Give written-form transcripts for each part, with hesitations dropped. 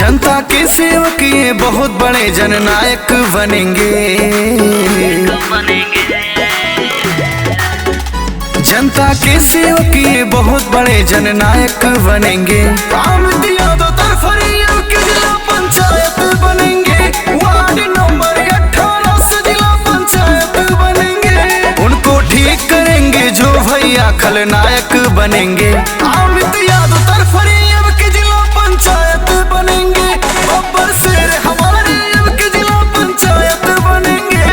जनता के सेवक ये बहुत बड़े जननायक बनेंगे। जनता के सेवक ये बहुत बड़े जननायक बनेंगे। अमित यादव तरफरी के जिला पंचायत बनेंगे। वार्ड नंबर 18 से जिला पंचायत बनेंगे। उनको ठीक करेंगे जो भैया खलनायक बनेंगे। अमित यादव तरफरी के जिला पंचायत बनेंगे। बब्बर शेर हमारे के जिला पंचायत बनेंगे।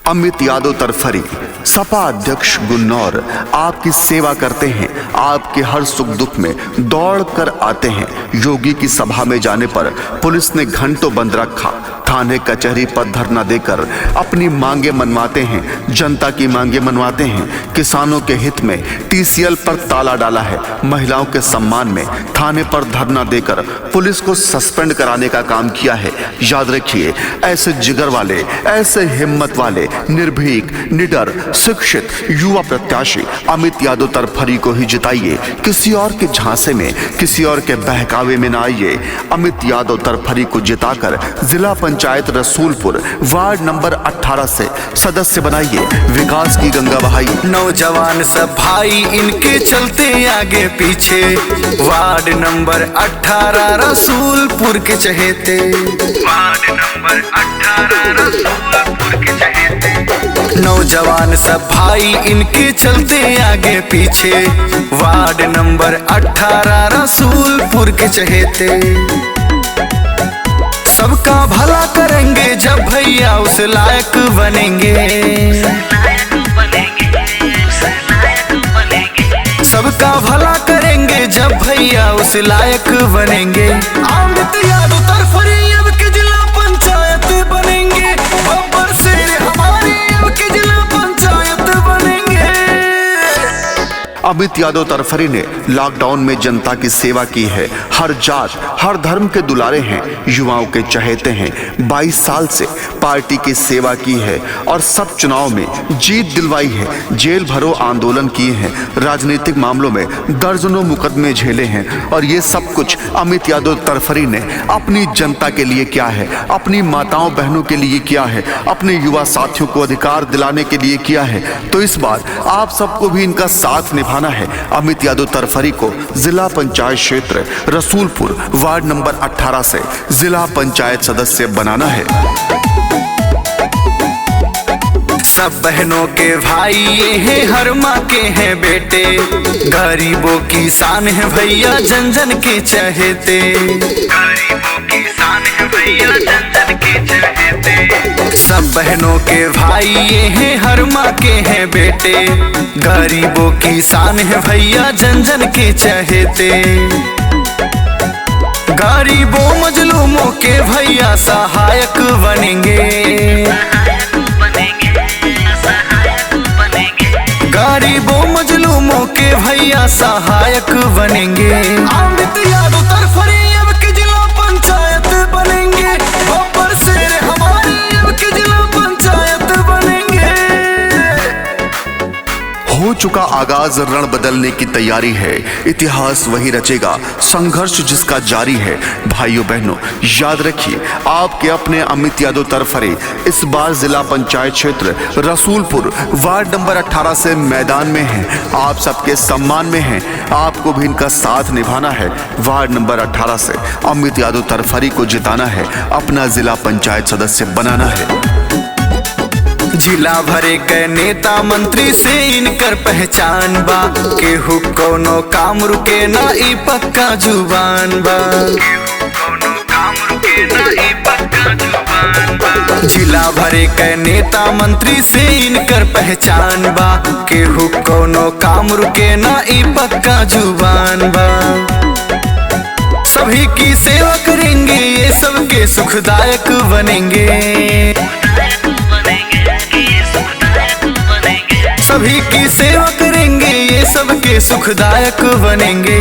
अमित यादव तरफरी सपा अध्यक्ष गुन्नौर आपकी सेवा करते हैं। आपके हर सुख दुख में दौड़ कर आते हैं। योगी की सभा में जाने पर पुलिस ने घंटों बंद रखा। थाने कचहरी पर धरना देकर अपनी मांगे मनवाते हैं। जनता की मांगे मनवाते हैं। किसानों के हित में टीसीएल पर ताला डाला है। महिलाओं के सम्मान में थाने पर धरना देकर पुलिस को सस्पेंड कराने का काम किया है। याद रखिए, ऐसे जिगर वाले, ऐसे हिम्मत वाले, निर्भीक, निडर, शिक्षित युवा प्रत्याशी अमित यादव तरफरी को ही जिताइए। किसी और के झांसे में, किसी और के बहकावे में ना आइए। अमित यादव तरफरी को जिताकर जिला पंचायत रसूलपुर वार्ड नंबर 18 से सदस्य बनाइए। विकास की गंगा बहाइए। नौजवान सब भाई इनके चलते आगे पीछे। वार्ड नंबर 18 रसूलपुर के चहेते। वार्ड नंबर 18 रसूलपुर के चहेते। नौजवान सब भाई इनके चलते आगे पीछे। वार्ड नंबर 18 रसूलपुर के चहेते। सबका भला करेंगे जब भैया उस लायक बनेंगे। सबका भला करेंगे जब भैया उस लायक बनेंगे। अमित यादव तरफरी के जिला पंचायत बनेंगे। बब्बर शेर हमारे के जिला पंचायत बनेंगे। अमित यादव तरफरी ने लॉकडाउन में जनता की सेवा की है। हर जात, हर धर्म के दुलारे हैं। युवाओं के चहेते हैं। 22 साल से पार्टी की सेवा की है और सब चुनाव में जीत दिलवाई है। जेल भरो आंदोलन किए हैं। राजनीतिक मामलों में दर्जनों मुकदमे झेले हैं। और ये सब कुछ अमित यादव तरफरी ने अपनी जनता के लिए किया है, अपनी माताओं बहनों के लिए किया है, अपने युवा साथियों को अधिकार दिलाने के लिए किया है। तो इस बार आप सबको भी इनका साथ निभाना है। अमित यादव तरफरी को जिला पंचायत क्षेत्र रसूलपुर वार्ड नंबर 18 से जिला पंचायत सदस्य बनाना है। सब बहनों के भाई ये हैं, हर माँ के हैं बेटे। गरीबों की शान है भैया, जन जन के चहेते। गरीबों की शान है भैया, जन जन के चहेते। सब बहनों के भाई ये हैं, हर माँ के हैं बेटे। गरीबों की शान है भैया, जन जन के चहेते। गरीबों मजलूमों के भैया सहायक बनेंगे। गरीबों मजलूमों के भैया सहायक बनेंगे। अमित यादव तरफरी के जिला पंचायत बनेंगे। बब्बर शेर हमारे के जिला पंचायत बनेंगे। हो चुका आगाज, रण बदलने की तैयारी है। इतिहास वही रचेगा, संघर्ष जिसका जारी है। भाइयों बहनों, याद रखिए, आपके अपने अमित यादव तरफरी इस बार जिला पंचायत क्षेत्र रसूलपुर वार्ड नंबर 18 से मैदान में हैं। आप सबके सम्मान में हैं। आपको भी इनका साथ निभाना है। वार्ड नंबर 18 से अमित यादव तरफरी को जिताना है, अपना जिला पंचायत सदस्य बनाना है। जिला भरे के नेता मंत्री से इनकर पहचान बा। केहू कोनो काम रुके ना, ई पक्का जुबान बा। जिला भरे के नेता मंत्री से इनकर पहचान बा। केहू कोनो काम रुके ना, ई पक्का जुबान बा। सभी की सेवा करेंगे, ये सबके सुखदायक बनेंगे। सभी की सेवा करेंगे, ये सबके सुखदायक बनेंगे।